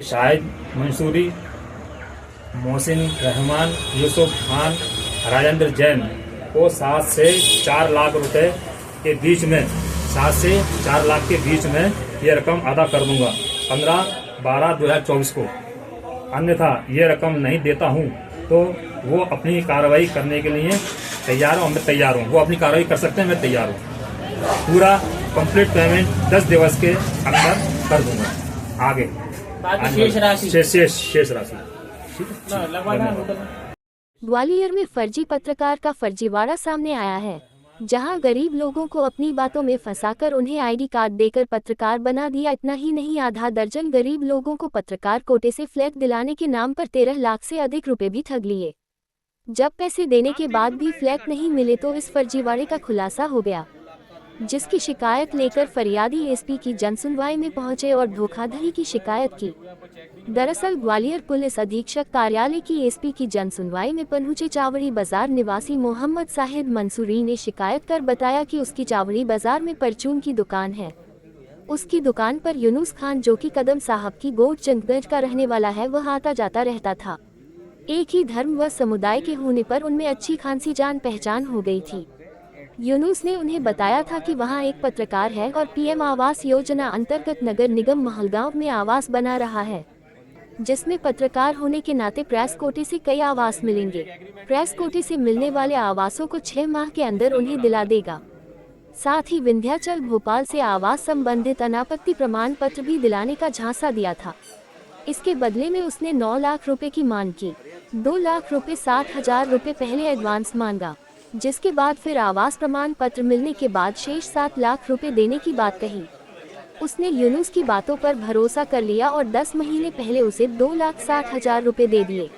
शाहिद मंसूरी, मोहसिन रहमान, यूसुफ खान, राजेंद्र जैन को 7 से 4 लाख रुपए के बीच में 7 से 4 लाख के बीच में ये रकम अदा कर दूंगा 15/12/2024 को। अन्यथा ये रकम नहीं देता हूँ तो वो अपनी कार्रवाई करने के लिए तैयार हूँ। मैं तैयार हूँ, वो अपनी कार्रवाई कर सकते हैं, मैं तैयार हूँ। पूरा कंप्लीट पेमेंट 10 दिवस के अंदर कर दूंगा। आगे शेष राशि शेष राशि ग्वालियर में फर्जी पत्रकार का फर्जीवाड़ा सामने आया है, जहां गरीब लोगों को अपनी बातों में फंसाकर उन्हें आईडी कार्ड देकर पत्रकार बना दिया। इतना ही नहीं, आधा दर्जन गरीब लोगों को पत्रकार कोटे से फ्लैट दिलाने के नाम पर 13 लाख से अधिक रुपए भी ठग लिए। जब पैसे देने के बाद भी फ्लैट नहीं मिले तो इस फर्जीवाड़े का खुलासा हो गया, जिसकी शिकायत लेकर फरियादी एसपी की जनसुनवाई में पहुंचे और धोखाधड़ी की शिकायत की। दरअसल ग्वालियर पुलिस अधीक्षक कार्यालय की एसपी की जनसुनवाई में पहुंचे चावड़ी बाजार निवासी मोहम्मद साहिद मंसूरी ने शिकायत कर बताया कि उसकी चावड़ी बाजार में परचून की दुकान है। उसकी दुकान पर यूनुस खान, जो कि कदम साहब की गोट चंदगंज का रहने वाला है, वह आता जाता रहता था। एक ही धर्म व समुदाय के होने पर उनमें अच्छी खासी जान पहचान हो गई थी। यूनुस ने उन्हें बताया था कि वहां एक पत्रकार है और पीएम आवास योजना अंतर्गत नगर निगम महलगांव में आवास बना रहा है, जिसमें पत्रकार होने के नाते प्रेस कोटे से कई आवास मिलेंगे। प्रेस कोटे से मिलने वाले आवासों को 6 माह के अंदर उन्हें दिला देगा। साथ ही विंध्याचल भोपाल से आवास संबंधित अनापत्ति प्रमाण पत्र भी दिलाने का झांसा दिया था। इसके बदले में उसने 9 लाख रुपए की मांग की। 2 लाख रुपए 60,000 रुपए पहले एडवांस मांगा, जिसके बाद फिर आवास प्रमाण पत्र मिलने के बाद शेष 7 लाख रुपए देने की बात कही। उसने यूनुस की बातों पर भरोसा कर लिया और 10 महीने पहले उसे 2,60,000 रुपए दे दिए।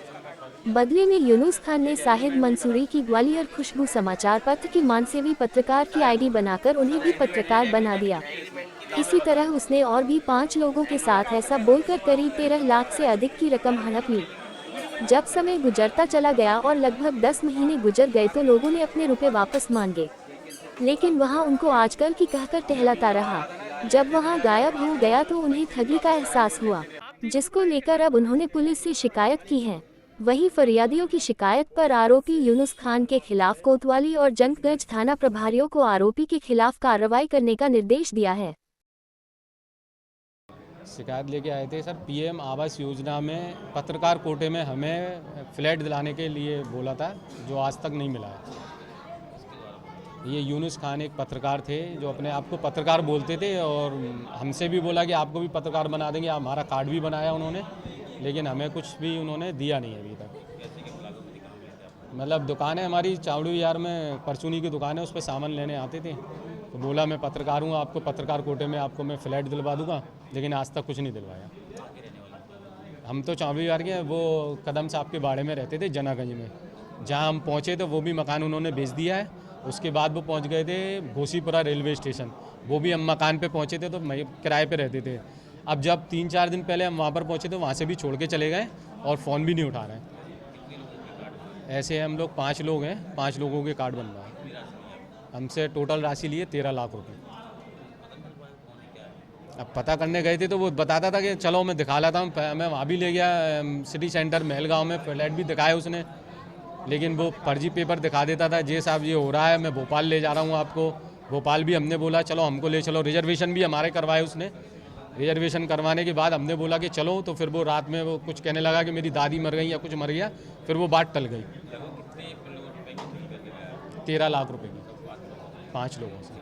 बदले में यूनुस खान ने साहिद मंसूरी की ग्वालियर खुशबू समाचार पत्र की मानसेवी पत्रकार की आईडी बनाकर उन्हें भी पत्रकार बना दिया। इसी तरह उसने और भी 5 लोगों के साथ ऐसा बोलकर करीब 13 लाख से अधिक की रकम हड़प ली। जब समय गुजरता चला गया और लगभग 10 महीने गुजर गए तो लोगों ने अपने रुपए वापस मांगे, लेकिन वहां उनको आजकल की कहकर टहलाता रहा। जब वहां गायब हो गया तो उन्हें ठगी का एहसास हुआ, जिसको लेकर अब उन्होंने पुलिस से शिकायत की है। वहीं फरियादियों की शिकायत पर आरोपी यूनुस खान के खिलाफ कोतवाली और जंगगंज थाना प्रभारियों को आरोपी के खिलाफ कार्रवाई करने का निर्देश दिया है। शिकायत लेके आए थे सर, पीएम आवास योजना में पत्रकार कोटे में हमें फ्लैट दिलाने के लिए बोला था, जो आज तक नहीं मिला है। ये यूनुस खान एक पत्रकार थे जो अपने आप को पत्रकार बोलते थे और हमसे भी बोला कि आपको भी पत्रकार बना देंगे। हमारा कार्ड भी बनाया उन्होंने, लेकिन हमें कुछ भी उन्होंने दिया नहीं अभी तक। मतलब दुकान है हमारी चावड़ी बाजार में, परचूनी की दुकान है, उस पर सामान लेने आते थे तो बोला मैं पत्रकार हूँ, आपको पत्रकार कोटे में आपको मैं फ्लैट दिलवा दूंगा, लेकिन आज तक कुछ नहीं दिलवाया। हम तो चावड़ी बाजार के, वो कदम साहब के बाड़े में रहते थे जनागंज में। जहाँ हम पहुँचे तो वो भी मकान उन्होंने बेच दिया है। उसके बाद वो पहुँच गए थे घोसीपुरा रेलवे स्टेशन, वो भी हम मकान पे पहुँचे थे तो किराए पे रहते थे। अब जब 3-4 दिन पहले हम वहाँ पर पहुँचे तो वहाँ से भी छोड़ के चले गए और फ़ोन भी नहीं उठा रहे हैं। ऐसे हम लोग 5 लोग हैं, 5 लोगों के कार्ड बनवाए। हमसे टोटल राशि लिए 13 लाख रुपए। अब पता करने गए थे तो वो बताता था कि चलो मैं दिखा लाता हूँ। मैं वहाँ भी ले गया, सिटी सेंटर महलगांव में फ्लैट भी दिखाया उसने, लेकिन वो फर्जी पेपर दिखा देता था। जे साहब ये हो रहा है, मैं भोपाल ले जा रहा हूँ आपको। भोपाल भी हमने बोला चलो हमको ले चलो, रिजर्वेशन भी हमारे करवाए उसने। रिजर्वेशन करवाने के बाद हमने बोला कि चलो, तो फिर वो रात में वो कुछ कहने लगा कि मेरी दादी मर गई या कुछ मर गया, फिर वो बात टल गई। 13 लाख रुपए की 5 लोगों से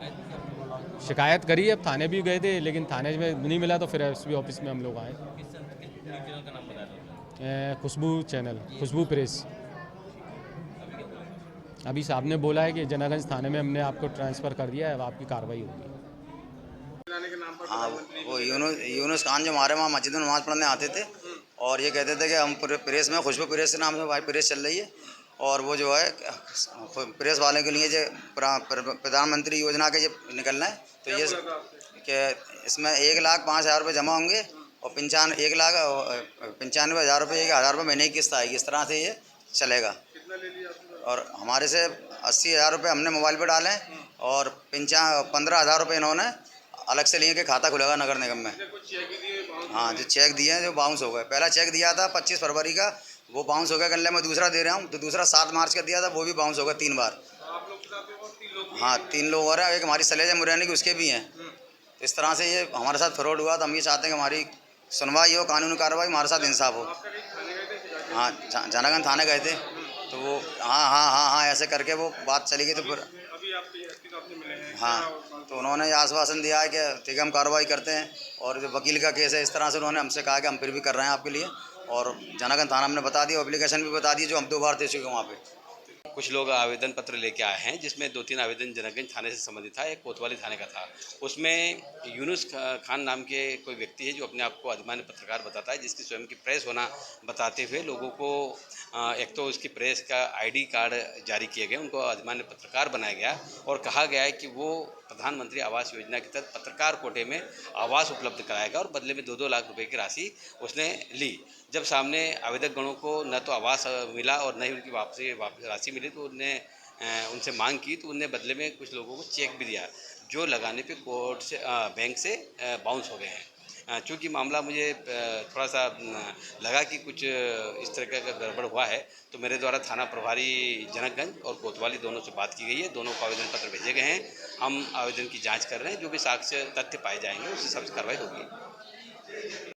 शिकायत करी। अब थाने भी गए थे, लेकिन थाने में नहीं मिला तो फिर एसपी ऑफिस में हम लोग आए। खुशबू चैनल, खुशबू प्रेस। अभी साहब ने बोला है कि जनागंज थाने में हमने आपको ट्रांसफ़र कर दिया है, अब आपकी कार्रवाई होगी। हाँ, वो यूनुस खान जो हमारे वहाँ मस्जिद में नमाज़ पढ़ने आते थे और ये कहते थे कि हम प्रेस में, खुशबू प्रेस के नाम से भाई प्रेस चल रही है, और वो जो है प्रेस वाले के लिए जो प्रधानमंत्री योजना के जो निकलना है, तो ये कि इसमें 1,05,000 रुपये जमा होंगे और 1,95,000 रुपये, 1,000 रुपये महीने की किस्त आएगी। इस तरह से ये चलेगा। और हमारे से 80,000 रुपये हमने मोबाइल पर डालें और 15,000 रुपये इन्होंने अलग से लिए कि खाता खुलेगा नगर निगम में। हाँ, जो चेक दिए हैं जो बाउंस हो गए। पहला चेक दिया था 25 फरवरी का, वो बाउंस हो गया। कल मैं दूसरा दे रहा हूँ, तो दूसरा 7 मार्च का दिया था, वो भी बाउंस हो गया 3 बार। आप लोग के साथ भी और 3 लोग हाँ, 3 लोग और हैं, एक हमारी सलेजा मुरैनी की उसके भी हैं। तो इस तरह से ये हमारे साथ फ्रॉड हुआ। तो हम ये चाहते हैं कि हमारी सुनवाई हो, कानूनी कार्रवाई, हमारे साथ इंसाफ हो। आपका कहीं थाने गए थे शिकायत? हाँ, जनागंज थाने गए थे, तो वो हाँ ऐसे करके वो बात चली गई। तो फिर अभी आपके एसपी साहब से मिले हैं? हाँ, तो उन्होंने ये आश्वासन दिया है कि ठीक है हम कार्रवाई करते हैं। और जो वकील का केस है, इस तरह से उन्होंने हमसे कहा कि हम फिर भी कर रहे हैं आपके लिए। और जनागंज थाना हमने बता दिया, एप्लीकेशन भी बता दी, जो हम 2 बार दे चुके हैं वहाँ पे। कुछ लोग आवेदन पत्र लेके आए हैं, जिसमें 2-3 आवेदन जनकगंज थाने से संबंधित था, एक कोतवाली थाने का था। उसमें यूनुस खान नाम के कोई व्यक्ति है जो अपने आप को अधिमान्य पत्रकार बताता है, जिसकी स्वयं की प्रेस होना बताते हुए लोगों को एक तो उसकी प्रेस का आईडी कार्ड जारी किए गए, उनको अधिमान्य पत्रकार बनाया गया और कहा गया है कि वो प्रधानमंत्री आवास योजना के तहत पत्रकार कोटे में आवास उपलब्ध कराएगा और बदले में 2-2 लाख रुपए की राशि उसने ली। जब सामने आवेदक गणों को न तो आवास मिला और न ही उनकी वापसी राशि मिली, तो उनसे मांग की, तो उनने बदले में कुछ लोगों को चेक भी दिया, जो लगाने पे कोर्ट से बैंक से बाउंस हो गए हैं। चूँकि मामला मुझे थोड़ा सा लगा कि कुछ इस तरह का गड़बड़ हुआ है, तो मेरे द्वारा थाना प्रभारी जनकगंज और कोतवाली दोनों से बात की गई है। दोनों को आवेदन पत्र भेजे गए हैं। हम आवेदन की जांच कर रहे हैं। जो भी साक्ष्य तथ्य पाए जाएंगे उस हिसाब से कार्रवाई होगी।